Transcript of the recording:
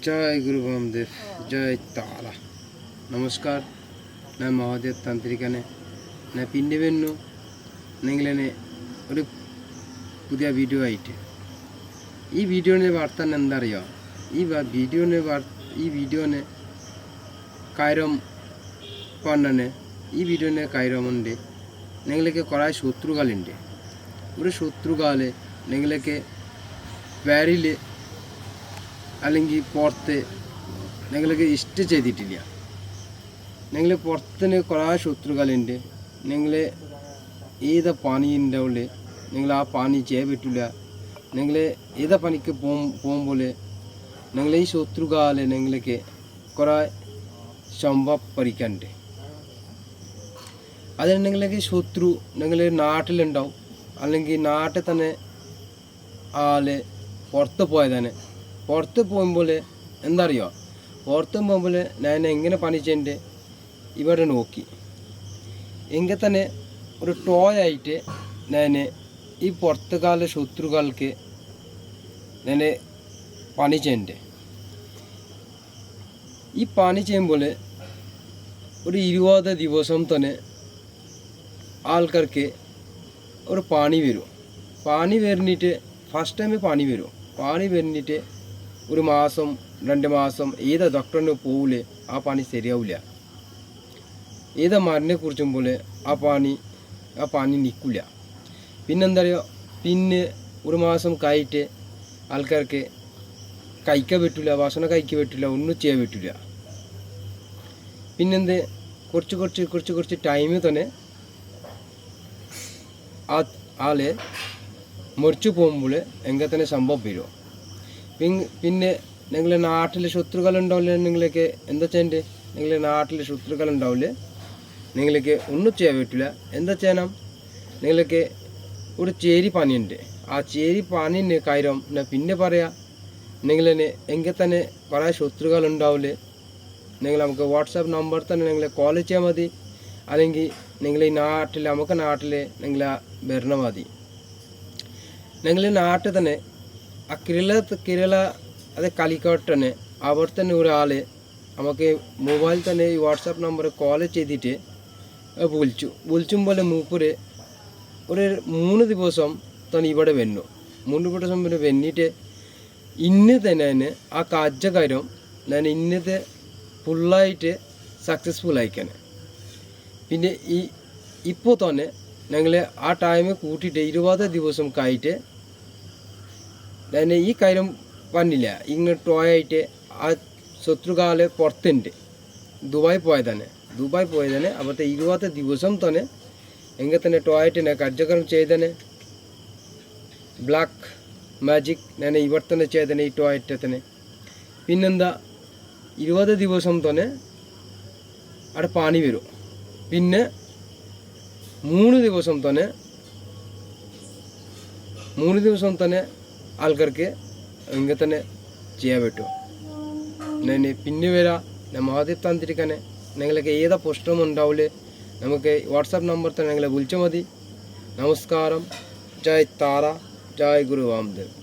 जय गुरु वामदेव जय तारा नमस्कार ഞാൻ മഹാദേവ് താന്ത്രികനെ ഞാൻ പിന്നെ വരുന്നു നിങ്ങളെ ഒരു പുതിയ വീഡിയോ ആയിട്ട് ഈ വീഡിയോനെ വാർത്ത എന്താ അറിയോ ഈ വീഡിയോനെ കാര്യം പറഞ്ഞാണ് ഈ വീഡിയോനെ കാര്യമുണ്ട് നിങ്ങൾക്ക് കുറേ ശത്രുക്കളുണ്ട് ഒരു ശത്രുക്കളെ നിങ്ങൾക്ക് വേരിൽ അല്ലെങ്കിൽ പുറത്ത് നിങ്ങൾക്ക് ഇഷ്ടം ചെയ്തിട്ടില്ല നിങ്ങൾ പുറത്തിന് കുറേ ശത്രുക്കളുണ്ട് നിങ്ങൾ ഏത് പണിൻ്റെ ഉള്ളിൽ നിങ്ങൾ ആ പണി ചെയ്യാൻ പറ്റില്ല നിങ്ങൾ ഏത് പണിക്ക് പോകുമ്പോൾ നിങ്ങൾ ഈ ശത്രുക്കളെ നിങ്ങൾക്ക് കുറേ സംഭവം പഠിക്കാനുണ്ട് അതിന് നിങ്ങൾക്ക് ശത്രു നിങ്ങൾ നാട്ടിലുണ്ടാവും അല്ലെങ്കിൽ നാട്ടിൽ തന്നെ ആള് പുറത്ത് പോയതാണ് പുറത്ത് പോകുമ്പോൾ എന്താ അറിയുക പുറത്ത് പോകുമ്പോൾ ഞാൻ എങ്ങനെ പണി ചെയ്യണ്ടേ ഇവിടെ നോക്കി എങ്കിൽ തന്നെ ഒരു ടോയ് ആയിട്ട് ഞാൻ ഈ പുറത്തുകാല ശത്രുക്കൾക്ക് ഞാൻ പണി ചെയ്യണ്ടേ ഈ പണി ചെയ്യുമ്പോൾ ഒരു 20 ദിവസം തന്നെ ആൾക്കാർക്ക് ഒരു പണി വരും പണി വരുന്നിട്ട് ഫസ്റ്റ് ടൈം പണി വരും പണി വരുന്നിട്ട് ഒരു മാസം 2 മാസം ഏത് ഡോക്ടറിന് പോകില്ല ആ പണി ശരിയാവില്ല ഏത് മരുന്നിനെ കുറിച്ചും പോലെ ആ പണി നിൽക്കില്ല പിന്നെന്താ പറയുക പിന്നെ ഒരു മാസം കഴിഞ്ഞിട്ട് ആൾക്കാർക്ക് കഴിക്കാൻ പറ്റില്ല ഭക്ഷണം കഴിക്കാൻ പറ്റില്ല ഒന്നും ചെയ്യാൻ പറ്റില്ല പിന്നെന്ത് കുറച്ച് ടൈമിൽ തന്നെ ആള് മരിച്ചു പോകുമ്പോൾ എങ്കിൽ തന്നെ സംഭവം വരും പിന്നെ നിങ്ങളുടെ നാട്ടിൽ ശത്രുക്കളുണ്ടാവില്ലേ നിങ്ങൾക്ക് എന്താ ചെയ്യണ്ടേ നിങ്ങളുടെ നാട്ടിൽ ശത്രുക്കളുണ്ടാവില്ലേ നിങ്ങൾക്ക് ഒന്നും ചെയ്യാൻ പറ്റില്ല എന്താ ചെയ്യണം നിങ്ങൾക്ക് ഒരു ചേരി പണിയുണ്ട് ആ ചേരി പണിൻ്റെ കാര്യം ഞാൻ പിന്നെ പറയാം നിങ്ങളെ എങ്കിൽ തന്നെ കുറേ ശത്രുക്കളുണ്ടാവില്ലേ നിങ്ങൾ നമുക്ക് വാട്സാപ്പ് നമ്പർ തന്നെ നിങ്ങൾ കോൾ ചെയ്യാൻ മതി അല്ലെങ്കിൽ നിങ്ങൾ ഈ നാട്ടിൽ നമുക്ക് നാട്ടിൽ നിങ്ങൾ വരണം മതി നിങ്ങൾ നാട്ടിൽ തന്നെ ആ കേരള അത് കളിക്കോട്ട് തന്നെ അവിടെ തന്നെ ഒരാൾ നമുക്ക് മൊബൈൽ തന്നെ ഈ വാട്സാപ്പ് നമ്പർ കോൾ ചെയ്തിട്ട് വിളിച്ചുമ്പോൾ മൂപ്പര് ഒരു 3 ദിവസം തന്നെ ഇവിടെ വന്നു 3 ദിവസം പിന്നെ വന്നിട്ട് ഇന്ന് തന്നെ ആ കാര്യം ഞാൻ ഇന്നത്തെ ഫുള്ളായിട്ട് സക്സസ്ഫുൾ ആയിക്കാൻ പിന്നെ ഇപ്പോൾ തന്നെ ഞങ്ങൾ ആ ടൈം കൂട്ടിയിട്ട് 20 ദിവസം കഴിഞ്ഞിട്ട് ഞാൻ ഈ കാര്യം പറഞ്ഞില്ല ഇങ്ങനെ ടോയായിട്ട് ആ ശത്രുക്കാല് പുറത്തുണ്ട് ദുബായ് പോയതാണ് അവിടുത്തെ 20 ദിവസം തന്നെ എങ്കിൽ തന്നെ ടോയായിട്ട് ഞാൻ കാര്യക്രമം ചെയ്തന്നെ ബ്ലാക്ക് മാജിക് ഞാൻ ഇവിടെ തന്നെ ചെയ്തന്നെ ഈ ടോയായിട്ട് തന്നെ പിന്നെന്താ 20 ദിവസം തന്നെ അവിടെ പണി വരും പിന്നെ 3 ദിവസം തന്നെ ആൾക്കാർക്ക് എങ്കിൽ തന്നെ ചെയ്യാൻ പറ്റും ഞാൻ പിന്നെ വരാം ഞാൻ മഹാദേവ് താന്ത്രികനെ നിങ്ങൾക്ക് ഏതാ പ്രശ്നം ഉണ്ടാവില്ലേ നമുക്ക് വാട്സാപ്പ് നമ്പർ തന്നെ നിങ്ങളെ വിളിച്ചാൽ മതി നമസ്കാരം ജയ് താര ജയ് ഗുരു വാമദേവ്